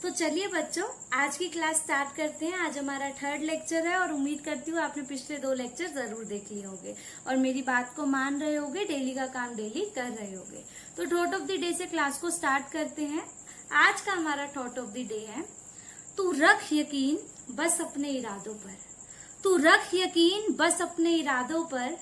तो चलिए बच्चों, आज की क्लास स्टार्ट करते हैं। आज हमारा थर्ड लेक्चर है और उम्मीद करती हूँ आपने पिछले 2 लेक्चर जरूर देख लिए होंगे और मेरी बात को मान रहे होंगे, डेली का काम डेली कर रहे होंगे। तो थॉट ऑफ द डे से क्लास को स्टार्ट करते हैं। आज का हमारा थॉट ऑफ द डे है, तू रख यकीन बस अपने इरादों पर। तू रख यकीन बस अपने इरादों पर,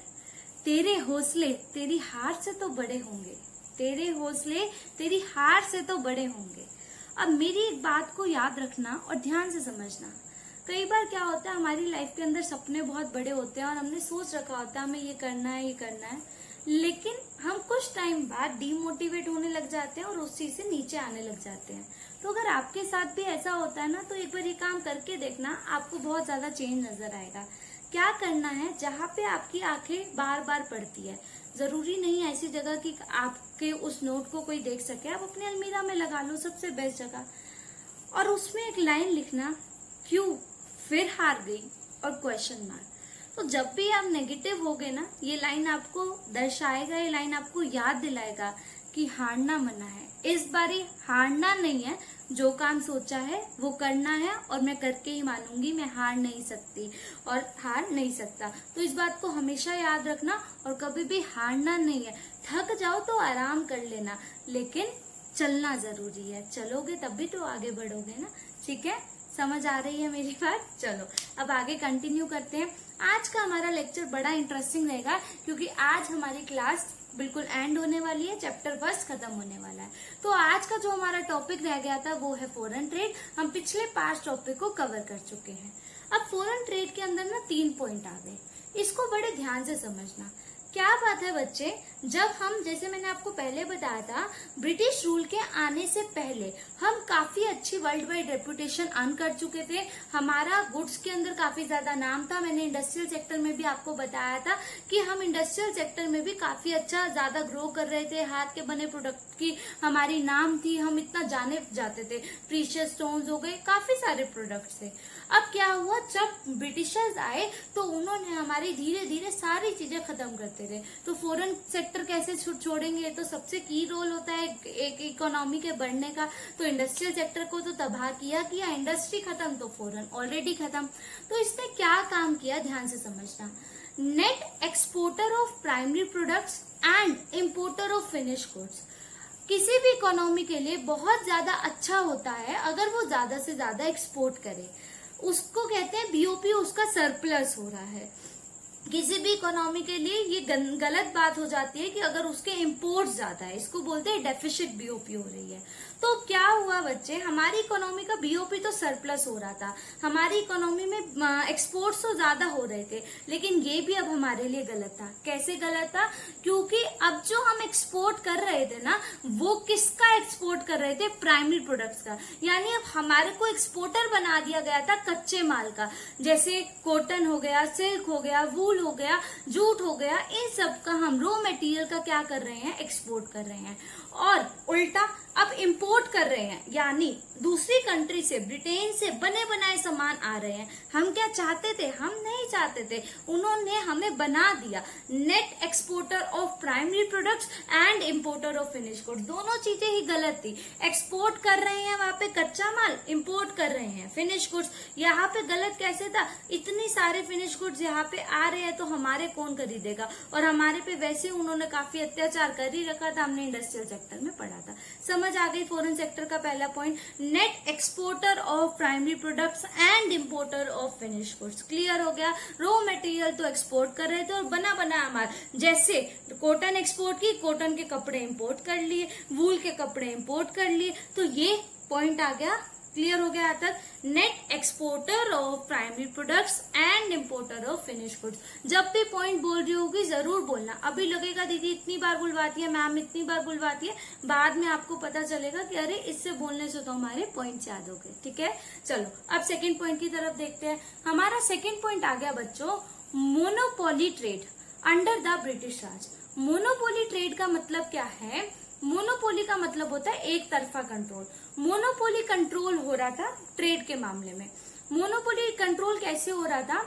तेरे हौसले तेरी हार से तो बड़े होंगे। तेरे हौसले तेरी हार से तो बड़े होंगे। अब मेरी एक बात को याद रखना और ध्यान से समझना। कई बार क्या होता है, हमारी लाइफ के अंदर सपने बहुत बड़े होते हैं और हमने सोच रखा होता है हमें ये करना है, ये करना है, लेकिन हम कुछ टाइम बाद डीमोटिवेट होने लग जाते हैं और उस चीज से नीचे आने लग जाते हैं। तो अगर आपके साथ भी ऐसा होता है ना, तो एक बार ये काम करके देखना, आपको बहुत ज्यादा चेंज नजर आएगा। क्या करना है, जहाँ पे आपकी आंखें बार बार पड़ती है, जरूरी नहीं है ऐसी जगह कि आपके उस नोट को कोई देख सके, आप अपने अलमीरा में लगा लो, सबसे बेस्ट जगह। और उसमें एक लाइन लिखना, क्यों फिर हार गई, और क्वेश्चन मार्क। तो जब भी आप नेगेटिव होगे ना, ये लाइन आपको दर्शाएगा, ये लाइन आपको याद दिलाएगा कि हारना मना है। इस बारी हारना नहीं है, जो काम सोचा है वो करना है और मैं करके ही मानूंगी, मैं हार नहीं सकती और हार नहीं सकता। तो इस बात को हमेशा याद रखना और कभी भी हारना नहीं है। थक जाओ तो आराम कर लेना, लेकिन चलना जरूरी है। चलोगे तब भी तो आगे बढ़ोगे ना। ठीक है, समझ आ रही है मेरी बात? चलो अब आगे कंटिन्यू करते हैं। आज का हमारा लेक्चर बड़ा इंटरेस्टिंग रहेगा क्योंकि आज हमारी क्लास बिल्कुल एंड होने वाली है, चैप्टर फर्स्ट खत्म होने वाला है। तो आज का जो हमारा टॉपिक रह गया था वो है फॉरेन ट्रेड। हम पिछले 5 टॉपिक को कवर कर चुके हैं। अब फॉरेन ट्रेड के अंदर ना 3 पॉइंट आ गए, इसको बड़े ध्यान से समझना। क्या बात है बच्चे, जब हम, जैसे मैंने आपको पहले बताया था, ब्रिटिश रूल के आने से पहले हम काफी अच्छी वर्ल्ड वाइड रेपुटेशन अर्न कर चुके थे। हमारा गुड्स के अंदर काफी ज्यादा नाम था। मैंने इंडस्ट्रियल सेक्टर में भी आपको बताया था कि हम इंडस्ट्रियल सेक्टर में भी काफी अच्छा ज्यादा ग्रो कर रहे थे। हाथ के बने प्रोडक्ट की हमारी नाम थी, हम इतना जाने जाते थे। प्रीशियस स्टोन्स हो गए, काफी सारे प्रोडक्ट्स थे। अब क्या हुआ, जब ब्रिटिशर्स आए तो उन्होंने हमारी धीरे धीरे सारी चीजें खत्म करते रहे। तो फॉरेन सेक्टर कैसे छोड़ेंगे, तो सबसे की रोल होता है एक इकोनॉमी के बढ़ने का। तो इंडस्ट्रियल सेक्टर को तो तबाह किया, इंडस्ट्री खत्म तो फॉरेन ऑलरेडी खत्म। तो इसने क्या काम किया, ध्यान से समझना। Net exporter of primary products and importer of finish goods. किसी भी इकोनॉमी के लिए बहुत ज्यादा अच्छा होता है अगर वो ज्यादा से ज्यादा एक्सपोर्ट करे। उसको कहते हैं बीओपी, उसका सरप्लस हो रहा है। किसी भी इकोनॉमी के लिए ये गलत बात हो जाती है कि अगर उसके इंपोर्ट ज्यादा है, इसको बोलते हैं डेफिसिट बीओपी हो रही है। तो क्या हुआ बच्चे, हमारी इकोनॉमी का बीओपी तो सरप्लस हो रहा था, हमारी इकोनॉमी में एक्सपोर्ट्स तो ज्यादा हो रहे थे, लेकिन ये भी अब हमारे लिए गलत था। कैसे गलत था, क्योंकि अब जो हम एक्सपोर्ट कर रहे थे ना, वो किसका एक्सपोर्ट कर रहे थे, प्राइमरी प्रोडक्ट्स का। यानी अब हमारे को एक्सपोर्टर बना दिया गया था कच्चे माल का, जैसे कॉटन हो गया, सिल्क हो गया, वूल हो गया, जूट हो गया, इन सब का हम रॉ मटेरियल का क्या कर रहे हैं, एक्सपोर्ट कर रहे हैं। और उल्टा अब इंपोर्ट कर रहे हैं, यानी दूसरी कंट्री से, ब्रिटेन से बने बनाए सामान आ रहे हैं। हम क्या चाहते थे, हम नहीं चाहते थे, उन्होंने हमें बना दिया। Net exporter of primary products and importer of finish goods, दोनों चीजें ही गलत थी। एक्सपोर्ट कर रहे हैं वहां पे कच्चा माल, इम्पोर्ट कर रहे हैं फिनिश गुड्स। यहाँ पे गलत कैसे था, इतनी सारे फिनिश गुड्स यहाँ पे आ रहे हैं तो हमारे कौन खरीदेगा, और हमारे पे वैसे उन्होंने काफी अत्याचार कर ही रखा था, हमने इंडस्ट्रियल सेक्टर में पढ़ा था। समझ आ गई फॉरेन सेक्टर का पहला point, net exporter of primary products and importer of finish goods. Clear हो गया। रॉ मटेरियल तो एक्सपोर्ट कर रहे थे और बना बनाया माल, जैसे कॉटन एक्सपोर्ट की, कॉटन के कपड़े इंपोर्ट कर लिए, वूल के कपड़े इंपोर्ट कर लिए। तो ये पॉइंट आ गया, क्लियर हो गया तक। Net exporter of primary products and importer of finish goods. जब भी पॉइंट बोल रही होगी जरूर बोलना। अभी लगेगा दीदी इतनी बार बुलवाती है, मैम इतनी बार बुलवाती है, बाद में आपको पता चलेगा कि अरे इससे बोलने से तो हमारे पॉइंट याद हो गए। ठीक है, चलो अब सेकेंड पॉइंट की तरफ देखते हैं। हमारा सेकेंड पॉइंट आ गया बच्चों, monopoly trade under the British Raj. Monopoly trade का मतलब क्या है, मोनोपोली का मतलब होता है एक तरफा कंट्रोल। मोनोपोली कंट्रोल हो रहा था ट्रेड के मामले में। मोनोपोली कंट्रोल कैसे हो रहा था,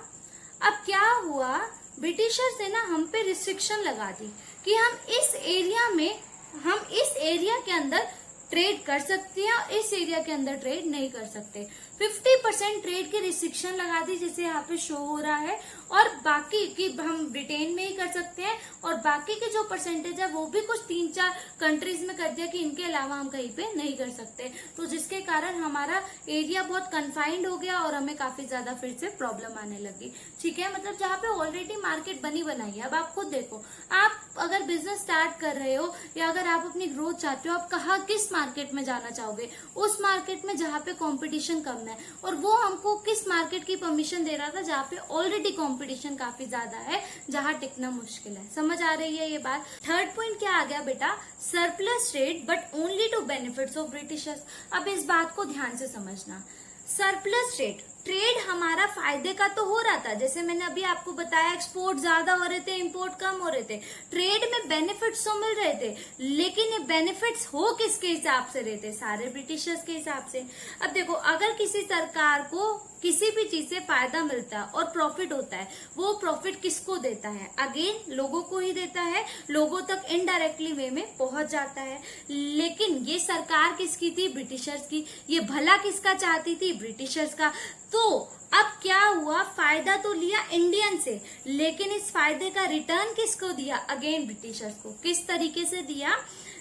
अब क्या हुआ, ब्रिटिशर्स ने ना हम पे रिस्ट्रिक्शन लगा दी कि हम इस एरिया में, हम इस एरिया के अंदर ट्रेड कर सकती है और इस एरिया के अंदर ट्रेड नहीं कर सकते। 50% ट्रेड की रिस्ट्रिक्शन लगा दी, जैसे यहाँ पे शो हो रहा है, और बाकी की हम ब्रिटेन में ही कर सकते हैं, और बाकी के जो परसेंटेज है वो भी कुछ 3-4 कंट्रीज में कर दिया कि इनके अलावा हम कहीं पे नहीं कर सकते। तो जिसके कारण हमारा एरिया बहुत कन्फाइंड हो गया और हमें काफी ज्यादा फिर से प्रॉब्लम आने लगी। ठीक है, मतलब जहाँ पे ऑलरेडी मार्केट बनी बनाई है। अब आप खुद देखो, आप अगर बिजनेस स्टार्ट कर रहे हो या अगर आप अपनी ग्रोथ चाहते हो, आप कहाँ किस मार्केट में जाना चाहोगे? उस मार्केट में जहाँ पे कंपटीशन कम है, और वो हमको किस मार्केट की परमिशन दे रहा था? जहाँ पे ऑलरेडी कंपटीशन काफी ज्यादा है, जहाँ टिकना मुश्किल है। समझ आ रही है ये बात? थर्ड पॉइंट क्या आ गया बेटा? Surplus trade but only to benefits of Britishers. अब इस बात को ध्यान से समझना। सरप्लस ट्रेड हमारा फायदे का तो हो रहा था, जैसे मैंने अभी आपको बताया, एक्सपोर्ट ज्यादा हो रहे थे, इंपोर्ट कम हो रहे थे, ट्रेड में बेनिफिट्स तो मिल रहे थे, लेकिन ये बेनिफिट्स हो किसके हिसाब से रहे थे? सारे ब्रिटिशर्स के हिसाब से। अब देखो, अगर किसी सरकार को किसी भी चीज से फायदा मिलता है और प्रॉफिट होता है, वो प्रॉफिट किसको देता है? अगेन लोगों को ही देता है, लोगों तक इनडायरेक्टली वे में पहुंच जाता है। लेकिन ये सरकार किसकी थी? ब्रिटिशर्स की। ये भला किसका चाहती थी? ब्रिटिशर्स का। तो अब क्या हुआ? फायदा तो लिया इंडियन से, लेकिन इस फायदे का रिटर्न किसको दिया? अगेन ब्रिटिशर्स को। किस तरीके से दिया?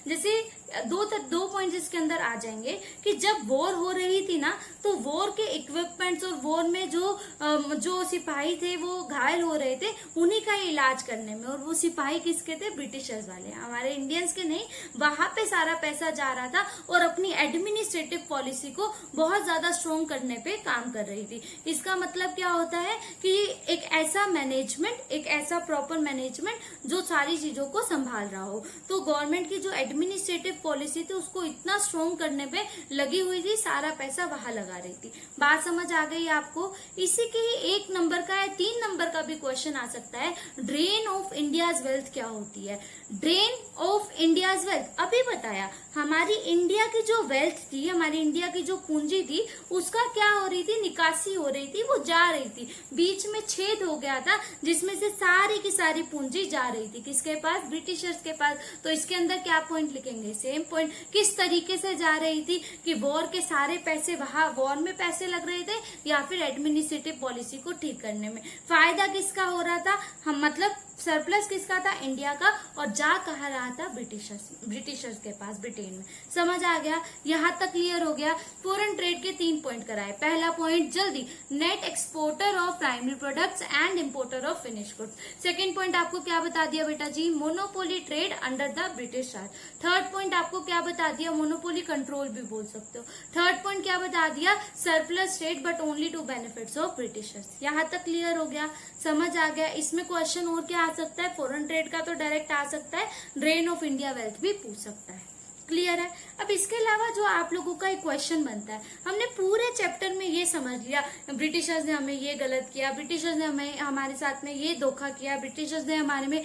जैसे दो पॉइंट इसके अंदर आ जाएंगे कि जब वॉर हो रही थी ना, तो वॉर के इक्विपमेंट्स और वॉर में जो सिपाही थे वो घायल हो रहे थे, उन्हीं का इलाज करने में, और वो सिपाही किसके थे? ब्रिटिशर्स वाले, हमारे इंडियंस के नहीं। वहां पे सारा पैसा जा रहा था और अपनी एडमिनिस्ट्रेटिव पॉलिसी को बहुत ज्यादा स्ट्रॉन्ग करने पे काम कर रही थी। इसका मतलब क्या होता है कि एक ऐसा मैनेजमेंट, एक ऐसा प्रॉपर मैनेजमेंट जो सारी चीजों को संभाल रहा हो। तो गवर्नमेंट की जो एडमिनिस्ट्रेटिव पॉलिसी थी उसको इतना स्ट्रॉन्ग करने पे लगी हुई थी, सारा पैसा वहां लगा रही थी। बात समझ आ गई आपको? इसी के ही 1 नंबर का या 3 नंबर का भी क्वेश्चन आ सकता है, ड्रेन ऑफ इंडियाज वेल्थ क्या होती है? ड्रेन ऑफ इंडियाज वेल्थ अभी बताया, हमारी इंडिया की जो वेल्थ थी, हमारी इंडिया की जो पूंजी थी, उसका क्या हो रही थी? निकासी हो रही थी, वो जा रही थी, बीच में छेद हो गया था जिसमें से सारी की सारी पूंजी जा रही थी किसके पास? ब्रिटिशर्स के पास। तो इसके अंदर क्या पॉइंट लिखेंगे? Same point. किस तरीके से जा रही थी? कि वॉर के सारे पैसे वहां वॉर में पैसे लग रहे थे, या फिर एडमिनिस्ट्रेटिव पॉलिसी को ठीक करने में। फायदा किसका हो रहा था? हम मतलब सरप्लस किसका था? इंडिया का। और जा कहा रहा था? ब्रिटिशर्स के पास, ब्रिटेन में। समझ आ गया? यहाँ तक क्लियर हो गया? फॉरेन ट्रेड के 3 पॉइंट कराए। पहला पॉइंट जल्दी, net exporter of primary products and importer of finish goods. Second point आपको क्या बता दिया बेटा जी? Monopoly trade under the British Raj. Third point आपको क्या बता दिया? मोनोपोली कंट्रोल भी बोल सकते हो। थर्ड पॉइंट क्या बता दिया? Surplus trade but only to benefits of Britishers. यहाँ तक क्लियर हो गया? समझ आ गया? इसमें क्वेश्चन और क्या आ सकता है? फॉरेन ट्रेड का तो डायरेक्ट आ सकता है, ड्रेन ऑफ इंडिया वेल्थ भी पूछ सकता है। क्लियर है? अब इसके अलावा जो आप लोगों का एक क्वेश्चन बनता है, हमने पूरे चैप्टर में ये समझ लिया, ब्रिटिशर्स ने हमें ये गलत किया, ब्रिटिशर्स ने हमारे साथ में ये धोखा किया, ब्रिटिशर्स ने हमारे में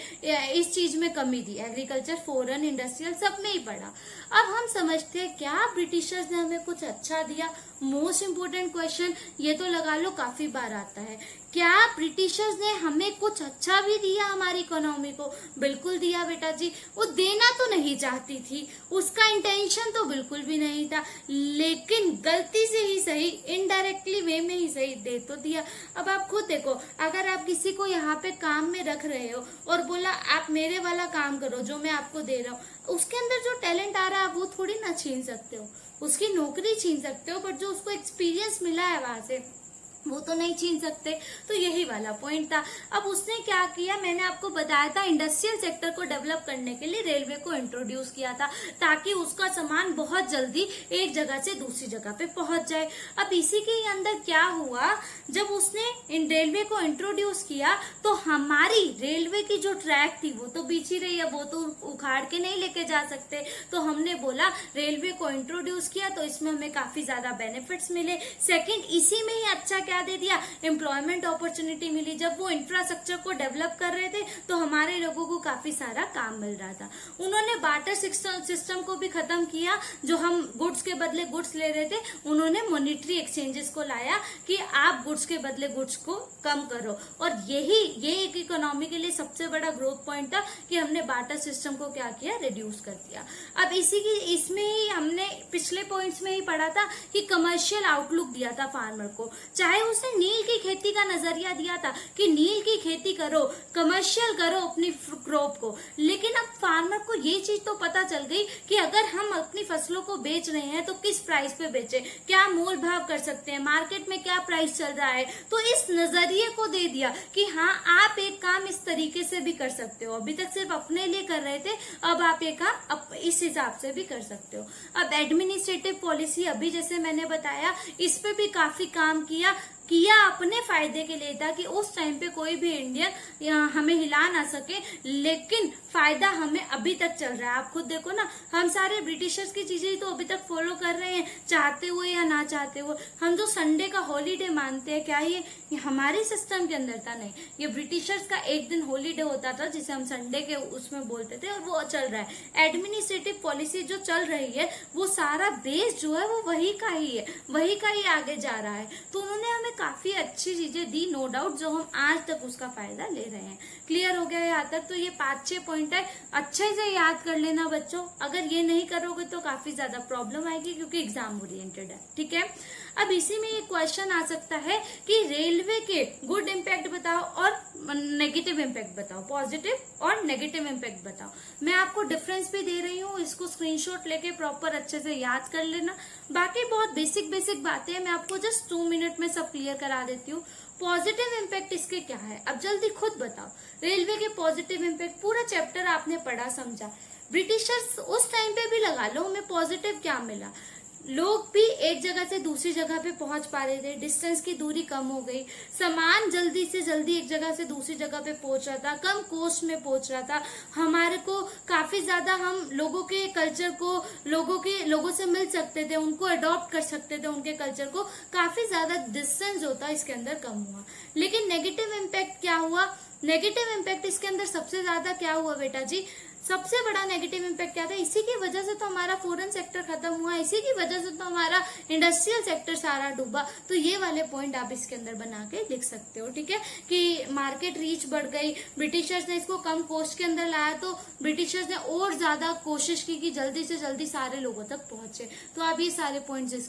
इस चीज में कमी दी, एग्रीकल्चर, फॉरेन, इंडस्ट्रियल, सब में ही पड़ा। अब हम समझते हैं क्या ब्रिटिशर्स ने हमें कुछ अच्छा दिया? मोस्ट इम्पोर्टेंट क्वेश्चन ये तो लगा लो, काफी बार आता है। क्या ब्रिटिशर्स ने हमें कुछ अच्छा भी दिया हमारी इकोनॉमी को? बिल्कुल दिया बेटा जी। वो देना तो नहीं चाहती थी, उसका इंटेंशन तो बिल्कुल भी नहीं था, लेकिन गलती से ही सही, इनडायरेक्टली वे में ही सही, दे तो दिया। अब आप खुद देखो, अगर आप किसी को यहाँ पे काम में रख रहे हो और बोला आप मेरे वाला काम करो जो मैं आपको दे रहा हूँ, उसके अंदर जो टैलेंट आ रहा है वो थोड़ी ना छीन सकते हो, उसकी नौकरी छीन सकते हो, बट जो उसको एक्सपीरियंस मिला है वहां से वो तो नहीं छीन सकते। तो यही वाला पॉइंट था। अब उसने क्या किया, मैंने आपको बताया था, इंडस्ट्रियल सेक्टर को डेवलप करने के लिए रेलवे को इंट्रोड्यूस किया था, ताकि उसका सामान बहुत जल्दी एक जगह से दूसरी जगह पे पहुंच जाए। अब इसी के अंदर क्या हुआ, जब उसने इन रेलवे को इंट्रोड्यूस किया तो हमारी रेलवे की जो ट्रैक थी वो तो बीच ही रही है, वो तो उखाड़ के नहीं लेके जा सकते। तो हमने बोला रेलवे को इंट्रोड्यूस किया तो इसमें हमें काफी ज्यादा बेनिफिट्स मिले। सेकेंड, इसी में ही अच्छा क्या दे दिया, एम्प्लॉयमेंट अपॉर्चुनिटी मिली। जब वो इंफ्रास्ट्रक्चर को डेवलप कर रहे थे तो हमारे लोगों को काफी सारा काम मिल रहा था। उन्होंने बार्टर सिस्टम को भी खत्म किया, जो हम गुड्स के बदले गुड्स ले रहे थे, उन्होंने मॉनेटरी एक्सचेंजेस को लाया कि आप गुड्स के बदले गुड्स को कम करो। और ये एक इकोनॉमी के लिए सबसे बड़ा ग्रोथ पॉइंट था कि हमने बार्टर सिस्टम को क्या किया, रिड्यूस कर दिया। अब इसमें ही हमने पिछले पॉइंट्स में ही पढ़ा था कि कमर्शियल आउटलुक दिया था फार्मर को, चाहे उसने नील की खेती का नजरिया दिया था कि नील की खेती करो, कमर्शियल करो अपनी क्रॉप को। लेकिन अब फार्मर को ये चीज तो पता चल गई कि अगर हम अपनी फसलों को बेच रहे हैं तो किस प्राइस पे बेचे, क्या मोल भाव कर सकते हैं, मार्केट में क्या प्राइस चल रहा है। तो इस नजरिए को दे दिया कि हाँ, आप एक काम इस तरीके से भी कर सकते हो। अभी तक सिर्फ अपने लिए कर रहे थे, अब आप ये काम इस हिसाब से भी कर सकते हो। अब एडमिनिस्ट्रेटिव पॉलिसी, अभी जैसे मैंने बताया, इस पे भी काफी काम किया अपने फायदे के लिए था कि उस टाइम पे कोई भी इंडियन हमें हिला ना सके। लेकिन फायदा हमें अभी तक चल रहा है। आप खुद देखो ना, हम सारे ब्रिटिशर्स की चीजें ही तो अभी तक फॉलो कर रहे हैं, चाहते हुए या ना चाहते हुए। हम जो संडे का हॉलीडे मानते हैं, क्या ये हमारे सिस्टम के अंदर था? नहीं, ये ब्रिटिशर्स का एक दिन हॉलीडे होता था जिसे हम संडे के उसमें बोलते थे, और वो चल रहा है। एडमिनिस्ट्रेटिव पॉलिसी जो चल रही है, वो सारा बेस जो है वो वही का ही है, वही का ही आगे जा रहा है। तो उन्होंने हमें काफी अच्छी चीजें दी, नो डाउट, जो हम आज तक उसका फायदा ले रहे हैं। क्लियर हो गया यहाँ तक? तो ये 5-6 पॉइंट है, अच्छे से याद कर लेना बच्चों। अगर ये नहीं करोगे तो काफी ज्यादा प्रॉब्लम आएगी, क्योंकि एग्जाम ओरिएंटेड है। ठीक है, अब इसी में एक क्वेश्चन आ सकता है कि रेलवे के गुड इम्पैक्ट बताओ और नेगेटिव इम्पैक्ट बताओ, पॉजिटिव और नेगेटिव इम्पैक्ट बताओ। मैं आपको डिफरेंस भी दे रही हूँ, इसको स्क्रीनशॉट लेके प्रॉपर अच्छे से याद कर लेना। बाकी बहुत बेसिक बातें हैं, मैं आपको जस्ट 2 मिनट में सब क्लियर करा देती हूँ। पॉजिटिव इम्पैक्ट इसके क्या है, अब जल्दी खुद बताओ। रेलवे के पॉजिटिव इम्पैक्ट, पूरा चैप्टर आपने पढ़ा समझा। ब्रिटिशर्स उस टाइम पे भी लगा लो, हमें पॉजिटिव क्या मिला, लोग भी एक जगह से दूसरी जगह पे पहुंच पा रहे थे, डिस्टेंस की दूरी कम हो गई, सामान जल्दी से जल्दी एक जगह से दूसरी जगह पे पहुंच रहा था, कम कॉस्ट में पहुंच रहा था। हमारे को काफी ज्यादा, हम लोगों के कल्चर को लोगों से मिल सकते थे, उनको अडॉप्ट कर सकते थे, उनके कल्चर को। काफी ज्यादा डिस्टेंस जो था इसके अंदर कम हुआ। लेकिन नेगेटिव इम्पैक्ट क्या हुआ? नेगेटिव इम्पैक्ट इसके अंदर सबसे ज्यादा क्या हुआ बेटा जी? सबसे बड़ा नेगेटिव इम्पैक्ट क्या था? इसी की वजह से तो हमारा फॉरेन सेक्टर खत्म हुआ, इसी की वजह से तो हमारा इंडस्ट्रियल सेक्टर सारा डूबा। तो ये वाले पॉइंट आप इसके अंदर बना के लिख सकते हो। ठीक है, कि मार्केट रीच बढ़ गई, ब्रिटिशर्स ने इसको कम कॉस्ट के अंदर लाया, तो ब्रिटिशर्स ने और ज्यादा कोशिश की कि जल्दी से जल्दी सारे लोगों तक पहुंचे। तो आप ये सारे पॉइंट्स,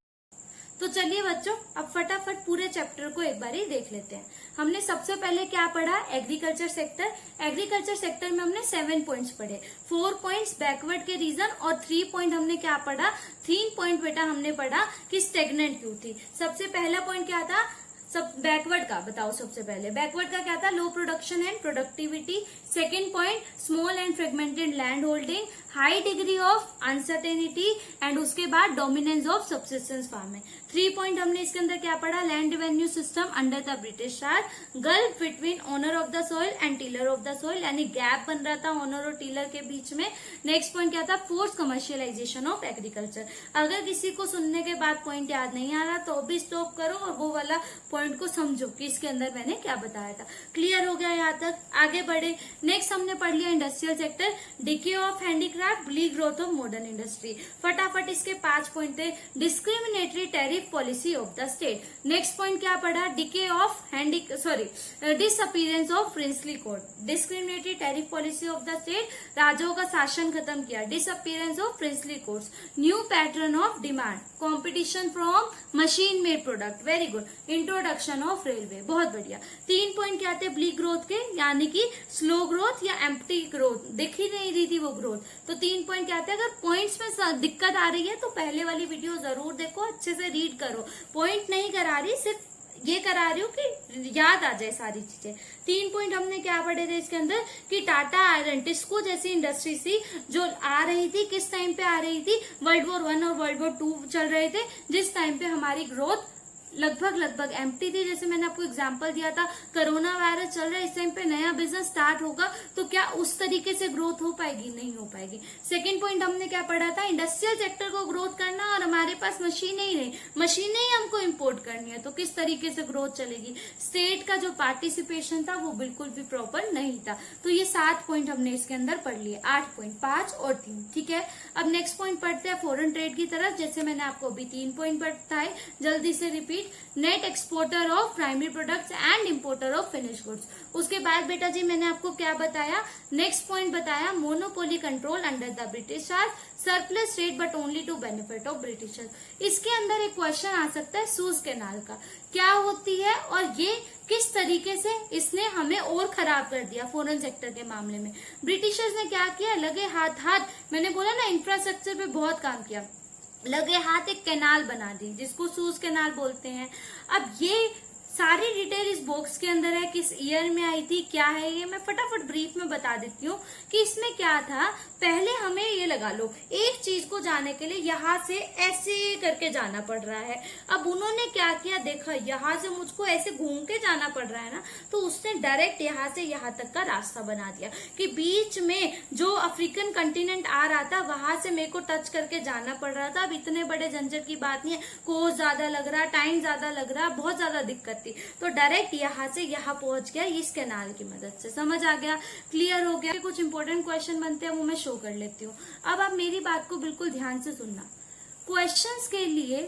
तो चलिए बच्चों, अब फटाफट पूरे चैप्टर को एक बार ही देख लेते हैं। हमने सबसे पहले क्या पढ़ा? Agriculture sector. एग्रीकल्चर सेक्टर में हमने 7 पॉइंट्स पढ़े, 4 पॉइंट्स बैकवर्ड के रीजन और 3 पॉइंट हमने क्या पढ़ा? 3 पॉइंट बेटा हमने पढ़ा कि स्टेगनेंट क्यों थी। सबसे पहला पॉइंट क्या था? सब बैकवर्ड का बताओ। सबसे पहले बैकवर्ड का क्या था? Low production and productivity. Second point, small and fragmented land holding, high degree of uncertainty, and उसके बाद dominance of subsistence farming. 3 point हमने इसके अंदर क्या पढ़ा? Land revenue system under the British Raj, gulf between owner of the soil and tiller of the soil, यानी gap बन रहा था ओनर और टीलर के बीच में। नेक्स्ट पॉइंट क्या था? Force commercialisation of agriculture. अगर किसी को सुनने के बाद पॉइंट याद नहीं आ रहा तो भी स्टॉप करो और वो वाला पॉइंट को समझो कि इसके अंदर मैंने क्या बताया था। क्लियर हो गया यहाँ तक? आगे बढ़े। नेक्स्ट हमने पढ़ लिया industrial sector, decay of handicraft, bleak growth of modern industry. फटाफट इसके 5 पॉइंट थे। Discriminatory tariff policy of the state. Next point क्या पढ़ा? Decay of disappearance of princely court. Discriminatory tariff policy of the state, राजाओं का शासन खत्म किया। Disappearance of princely courts, new pattern of demand, competition from machine made product, very good. Introduction of railway, बहुत बढ़िया। 3 point क्या थे bleak growth के? यानी कि स्लो ग्रोथ या एम्प्टी ग्रोथ, दिख ही नहीं रही थी वो ग्रोथ। तो 3 पॉइंट क्या थे? अगर पॉइंट्स में दिक्कत आ रही है तो पहले वाली वीडियो जरूर देखो, अच्छे से रीड करो। पॉइंट नहीं करा रही, सिर्फ ये करा रही हूँ कि याद आ जाए सारी चीजें। 3 पॉइंट हमने क्या पढ़े थे इसके अंदर? कि टाटा आयरन, टिस्को जैसी इंडस्ट्री थी जो आ रही थी, किस टाइम पे आ रही थी? वर्ल्ड वॉर 1 और वर्ल्ड वॉर 2 चल रहे थे, जिस टाइम पे हमारी ग्रोथ लगभग एम्प्टी थी। जैसे मैंने आपको एग्जांपल दिया था, कोरोना वायरस चल रहा है, इस टाइम पे नया बिजनेस स्टार्ट होगा तो क्या उस तरीके से ग्रोथ हो पाएगी? नहीं हो पाएगी। सेकंड पॉइंट हमने क्या पढ़ा था, इंडस्ट्रियल सेक्टर को ग्रोथ करना और हमारे पास मशीनें ही नहीं, मशीनें ही हमको इम्पोर्ट करनी है, तो किस तरीके से ग्रोथ चलेगी? स्टेट का जो पार्टिसिपेशन था वो बिल्कुल भी प्रॉपर नहीं था। तो ये 7 पॉइंट हमने इसके अंदर पढ़ लिए, 8 पॉइंट, 5 और 3, ठीक है। अब नेक्स्ट पॉइंट पढ़ते हैं फॉरेन ट्रेड की तरफ। जैसे मैंने आपको अभी 3 पॉइंट बताए, जल्दी से repeat. Net exporter of primary products and importer of finish goods. उसके बाद बेटा जी मैंने आपको क्या बताया, नेक्स्ट पॉइंट बताया, monopoly control under the Britishers, surplus trade but only to benefit of Britishers. इसके अंदर एक क्वेश्चन आ सकता है सूज कैनाल का, क्या होती है और ये किस तरीके से इसने हमें और खराब कर दिया फॉरेन सेक्टर के मामले में। ब्रिटिशर्स ने क्या किया, लगे हाथ मैंने बोला ना इंफ्रास्ट्रक्चर पे बहुत काम किया, लगे हाथ एक कैनाल बना दी जिसको सूज कैनाल बोलते हैं। अब ये सारी डिटेल इस बॉक्स के अंदर है, किस ईयर में आई थी, क्या है ये मैं फटाफट ब्रीफ में बता देती हूँ कि इसमें क्या था। पहले हमें ये लगा लो, एक चीज को जाने के लिए यहाँ से ऐसे करके जाना पड़ रहा है। अब उन्होंने क्या किया, देखा यहाँ से मुझको ऐसे घूम के जाना पड़ रहा है ना, तो उसने डायरेक्ट यहाँ से यहाँ तक का रास्ता बना दिया कि बीच में जो अफ्रीकन कंटिनेंट आ रहा था वहां से मेरे को टच करके जाना पड़ रहा था। अब इतने बड़े झंझट की बात नहीं है, कोस्ट ज्यादा लग रहा, टाइम ज्यादा लग रहा, बहुत ज्यादा दिक्कत, तो डायरेक्ट यहाँ से यहाँ पहुंच गया इस कैनाल की मदद से। समझ आ गया, क्लियर हो गया। कुछ इंपॉर्टेंट क्वेश्चन बनते हैं वो मैं शो कर लेती हूँ। अब आप मेरी बात को बिल्कुल ध्यान से सुनना। क्वेश्चंस के लिए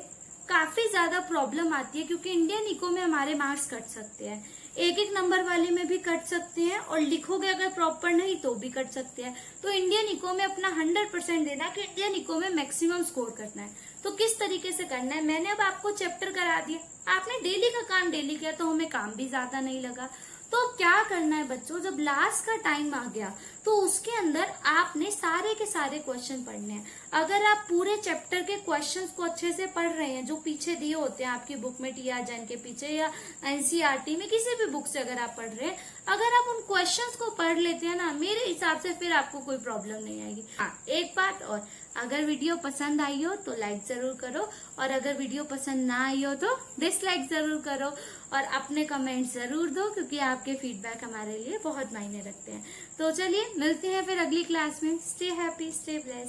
काफी ज्यादा प्रॉब्लम आती है क्योंकि इंडियन इको में हमारे मार्क्स कट सकते हैं, एक एक नंबर वाले में भी कट सकते हैं और लिखोगे अगर प्रॉपर नहीं तो भी कट सकते हैं। तो इंडियन इको में अपना 100% देना कि इंडियन इको में मैक्सिमम स्कोर करना है। तो किस तरीके से करना है, मैंने अब आपको चैप्टर करा दिया, आपने डेली का काम डेली किया तो हमें काम भी ज्यादा नहीं लगा। तो क्या करना है बच्चों, जब लास्ट का टाइम आ गया तो उसके अंदर आपने सारे के सारे क्वेश्चन पढ़ने हैं। अगर आप पूरे चैप्टर के क्वेश्चंस को अच्छे से पढ़ रहे हैं, जो पीछे दिए होते हैं आपकी बुक में, टी आर जैन के पीछे या एनसीईआरटी में किसी भी बुक से अगर आप पढ़ रहे हैं, अगर आप उन क्वेश्चंस को पढ़ लेते हैं ना, मेरे हिसाब से फिर आपको कोई प्रॉब्लम नहीं आएगी। हाँ, एक बात और, अगर वीडियो पसंद आई हो तो लाइक जरूर करो और अगर वीडियो पसंद ना आई हो तो डिसलाइक जरूर करो और अपने कमेंट जरूर दो क्योंकि आपके फीडबैक हमारे लिए बहुत मायने रखते हैं। तो चलिए मिलते हैं फिर अगली क्लास में। Stay happy, stay blessed.